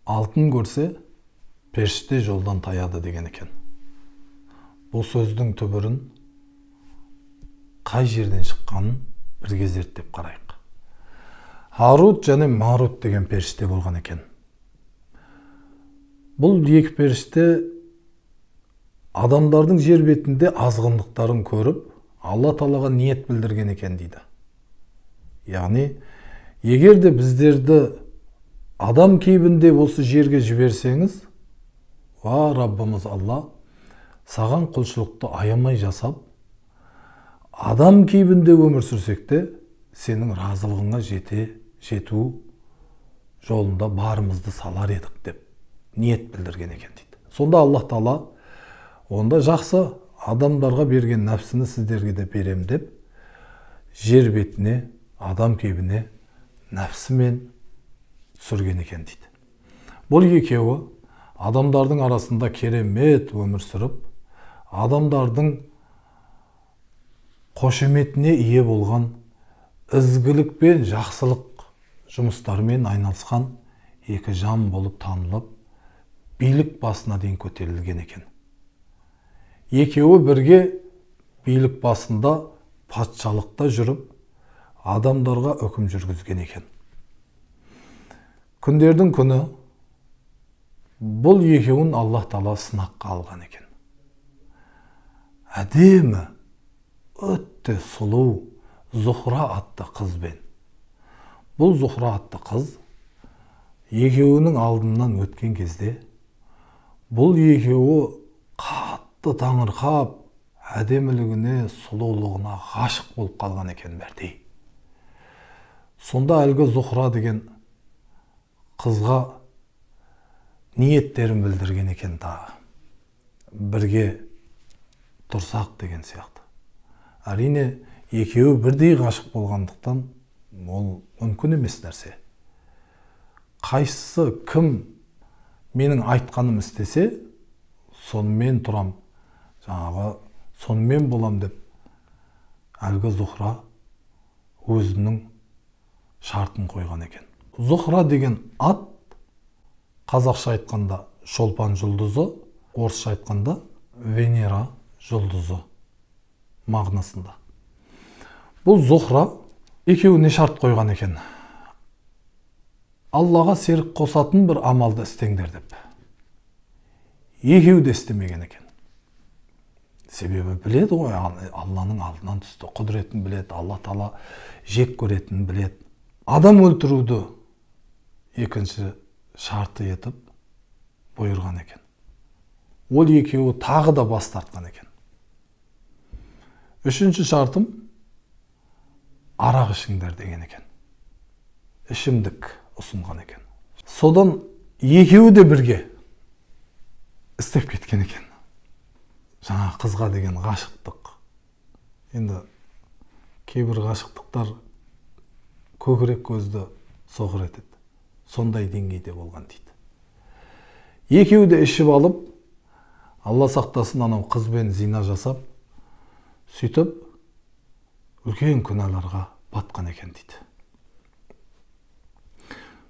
Алтын көрсе, періште жолдан таяды деген екен. Бұл сөздің түбірін қай жерден шыққанын бірге зерттеп қарайық. Харут және Марут деген періште болған екен. Бұл екі періште адамдардың жер бетінде азғындықтарын көріп, Алла Тағалаға ниет білдірген екен дейді. Яғни, егер де біздерді адам кейбінде осы жерге жіберсеңіз, ва Раббымыз Алла, саған құлшылықты аямай жасап, адам кейбінде өмір сүрсек те, сенің разылығыңа жету жолында барымызды салар едік деп ниет білдірген екен дейді. Сонда Аллах Тағала, онда жақсы, адамдарға берген нәпсіні сіздерге де берем деп, жер бетіне, адам кейбіне нәпсімен сүрген екен дейді. Бұл екеуі адамдардың арасында керемет өмір сүріп, адамдардың қошеметіне ие болған, ізгілік пен жақсылық жұмыстармен айналысқан екі жан болып танылып, билік басына дейін көтерілген екен. Екеуі бірге билік басында патшалықта жүріп, адамдарға үкім жүргізген екен. Күндердің күні бұл екеуін Аллах Тағала сынаққа алған екен. Әдемі, өтті сұлу Зухра атты қызбен. Бұл Зухра атты қыз екеуінің алдынан өткен кезде, бұл екеуі қатты таңырқап, әдемілігіне, сұлулығына ғашық болып қалған екен бірдей. Сонда әлгі Зухра деген қызға ниеттерін білдірген екен тағы. Бірге тұрсақ деген сияқты. Әрине, екеуі бірдей ғашық болғандықтан, ол мүмкін емес нәрсе. Қайсысы кім менің айтқаным істесе, сонымен тұрам, жаңағы сонымен болам деп, әлгі Зухра өзінің шартын қойған екен. Зухра деген ат, қазақша айтқанда шолпан жұлдызы, орысша айтқанда Венера жұлдызы мағынасында. Бұл Зухра екеуіне шарт қойған екен. Аллаға серік қосатын бір амалды істеңдер деп. Екеуі де істемеген екен. Себебі біледі ғой, Алланың алдынан түсті, құдіретін біледі, Алла Тағала жек көретін біледі. Адам өлтіруді екінші шарты етіп бұйырған екен. Ол екеуі тағы да бас тартқан екен. Үшінші шартым арақ ішіңдер деген екен. Ішімдік ұсынған екен. Содан екеуі де бірге істеп кеткен екен. Жаңа қызға деген ғашықтық. Енді кейбір ғашықтықтар көкірек көзді соғыр етеді. Сондай деңгейде болған дейді. Екеуі де ішіп алып, Алла сақтасын, анау қызбен зина жасап, сөйтіп үлкен күнәларға батқан екен дейді.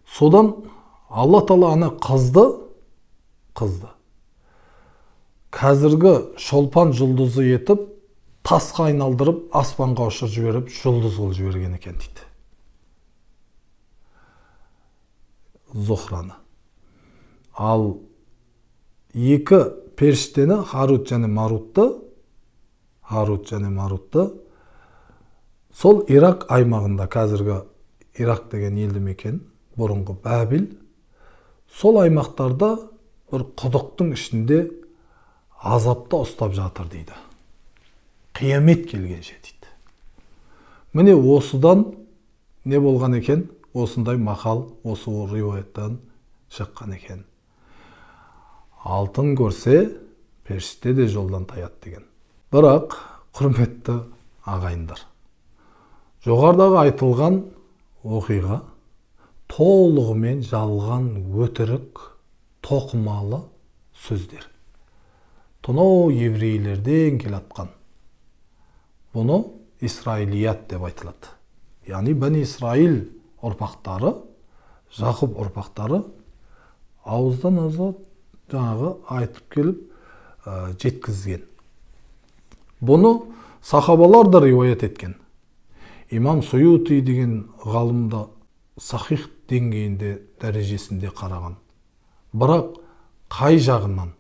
Содан Алла Тағала ана қызды қазіргі шолпан жұлдызы етіп, тасқа айналдырып, аспанға ұшырып жіберіп, жұлдыз қылып жіберген екен дейді. Зухраны. Ал екі періштені, Харут және Марутты, сол Ирак аймағында, қазіргі Ирак деген елді мекен, бұрынғы Бәбіл, сол аймақтарда бір құдықтың ішінде азапта ұстап жатыр дейді. Қиямет келгенше дейді. Міне осыдан не болған екен? Осындай мақал, осы риуаяттан шыққан екен. Алтын көрсе, періште де жолдан таяды деген. Бірақ, құрметті ағайындар, жоғарыдағы айтылған оқиға толығымен жалған, өтірік, тоқымалы сөздер. Тұнау еврейлерден келатқан. Бұны Исраилият деп айтылады. Яғни Бәни Исраил ұрпақтары, Жақып ұрпақтары ауыздан ауызға жаңағы айтып келіп жеткізген. Бұны сахабалар да риуаят еткен. Имам Суюти деген ғалымда сахих деңгейінде дәрежесінде қараған. Бірақ қай жағынан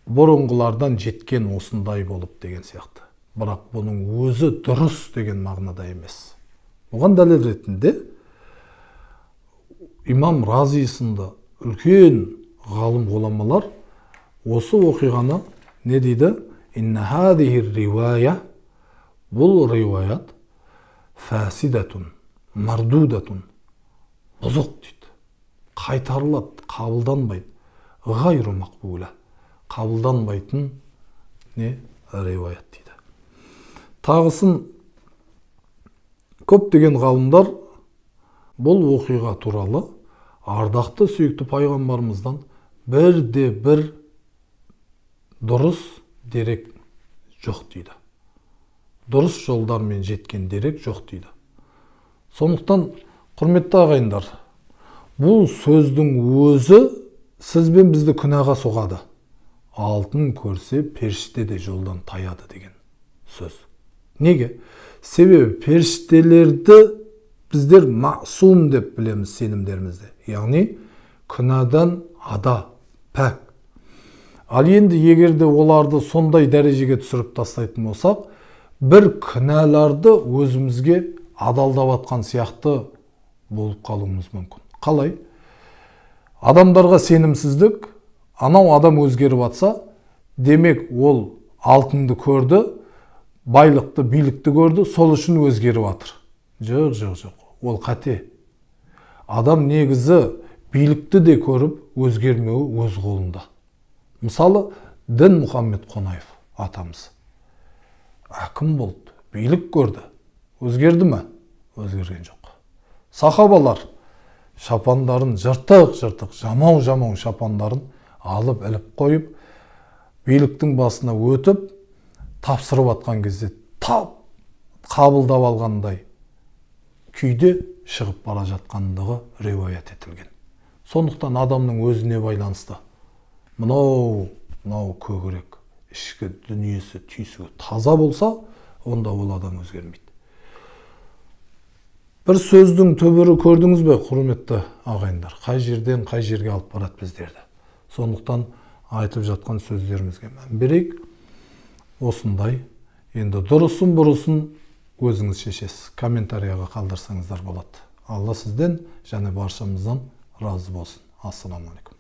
бұрынғылардан жеткен осындай болып деген сияқты. Бірақ бұның өзі дұрыс деген мағынада емес. Оған дәлел ретінде имам Рази сынды үлкен ғалым ғұламалар осы оқиғаны не дейді? Инна хадихи ривая, бұл риуаят фасидатун, мардудатун, бұзық дейді. Қайтарылады, қабылданбайды. Ғайру мақбула, қабылданбайтын не риуаят дейді. Тағысын көптеген ғалымдар бұл оқиға туралы ардақты сүйікті пайғамбарымыздан бір дұрыс дерек жоқ дейді. Дұрыс жолдармен жеткен дерек жоқ дейді. Сондықтан, құрметті ағайындар, бұл сөздің өзі сізбен бізді күнәға соғады. Алтын көрсе періште де жолдан таяды деген сөз. Неге? Себебі періштелерді біздер масум деп білеміз сенімдерімізде. Яғни күнәдан ада, пәк. Ал енді егерде оларды сондай дәрежеге түсіріп тастайтын болсақ, бір күнәларды өзімізге адалдап атқан сияқты болып қалуымыз мүмкін. Қалай? Адамдарға сенімсіздік, анау адам өзгеріп атса, демек ол алтынды көрді, байлықты, билікті көрді, сол үшін өзгеріп атыр. Жоқ. Ол қате. Адам негізі билікті де көріп, өзгермеуі өз қолында. Мысалы, Дін Мұхаммед Қонаев атамыз. Әкім болды, билік көрді. Өзгерді ме? Өзгерген жоқ. Сахабалар шапандарын жыртық, жамау шапандарын алып іліп қойып, биліктің басына өтіп, тапсырып атқан кезде қабылдап алғандай күйде шығып бара жатқандығы риуаят етілген. Сондықтан адамның өзіне байланысты. Мынау көкірек, ішкі дүниесі, түйсігі таза болса, онда ол адам өзгермейді. Бір сөздің түбірі көрдіңіз бе, құрметті ағайындар? Қай жерден қай жерге алып барады біздерді. Сондықтан айтып жатқан сөздерімізге мән берейік. Осындай, енді дұрысын бұрысын өзіңіз шешесіз. Комментарияға қалдырсаңыздар болады. Алла сізден және баршамыздан разы болсын. Ассаламу алейкум.